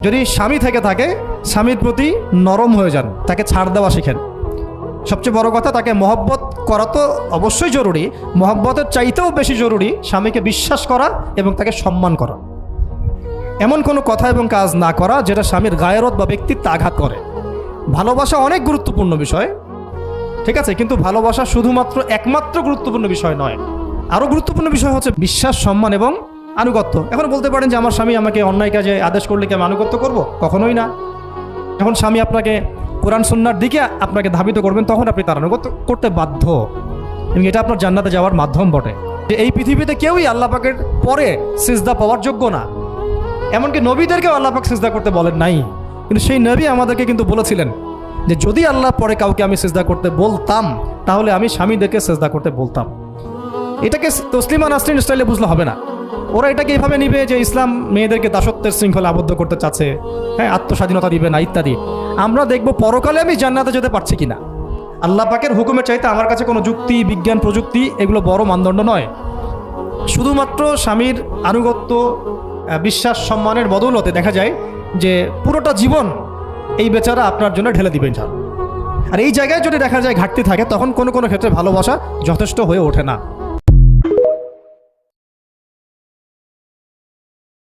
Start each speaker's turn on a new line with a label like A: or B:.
A: যদি স্বামী থেকে থাকে, স্বামীর প্রতি নরম হয়ে যান, তাকে ছাড় দেওয়া শিখেন। সবচেয়ে বড় কথা, তাকে মহব্বত করা তো অবশ্যই জরুরি, মহব্বতের চাইতেও বেশি জরুরি স্বামীকে বিশ্বাস করা এবং তাকে সম্মান করা। এমন কোনো কথা এবং কাজ না করা যেটা স্বামীর গায়রত বা ব্যক্তিত্বে আঘাত করে। ভালোবাসা অনেক গুরুত্বপূর্ণ বিষয়, ঠিক আছে, কিন্তু ভালোবাসা শুধুমাত্র একমাত্র গুরুত্বপূর্ণ বিষয় নয়। আরও গুরুত্বপূর্ণ বিষয় হচ্ছে বিশ্বাস, সম্মান এবং আনুগত্য। এখন বলতে পারেন যে আমার স্বামী আমাকে অন্যায় কাজে আদেশ করলে কি আমি আনুগত্য করব? কখনোই না। যখন স্বামী আপনাকে কোরআন সুন্নাহর দিকে আপনাকে ধাবিত করবেন, তখন আপনি তার আনুগত্য করতে বাধ্য, এবং এটা আপনার জান্নাতে যাওয়ার মাধ্যম বটে। যে এই পৃথিবীতে কেউই আল্লাহ পাকের পরে সিজদা পাওয়ার যোগ্য না, এমনকি নবীদেরকেও আল্লাহ পাক সিজদা করতে বলেন নাই। কিন্তু সেই নবী আমাদেরকে কিন্তু বলেছিলেন যে যদি আল্লাহ পরে কাউকে আমি সিজদা করতে বলতাম, তাহলে আমি স্বামীদেরকে সিজদা করতে বলতাম। এটাকে তসলিমা নাসরিন স্টাইলে বুঝলে হবে না। ওরা এটাকে এইভাবে নিবে যে ইসলাম মেয়েদেরকে দাসত্বের শৃঙ্খলা আবদ্ধ করতে চাচ্ছে, হ্যাঁ, আত্মস্বাধীনতা দিবে না ইত্যাদি। আমরা দেখব পরকালে আমি জান্নাতে যেতে পারছি কিনা। আল্লাহ পাকের হুকুমের চাইতে আমার কাছে কোনো যুক্তি, বিজ্ঞান, প্রযুক্তি এগুলো বড় মানদণ্ড নয়। শুধুমাত্র স্বামীর আনুগত্য, বিশ্বাস, সম্মানের বদৌলতে দেখা যায় যে পুরোটা জীবন এই বেচারা আপনার জন্য ঢেলে দিবেন। আর এই জায়গায় যদি দেখা যায় ঘাটতি থাকে, তখন কোনো কোনো ক্ষেত্রে ভালোবাসা যথেষ্ট হয়ে ওঠে না।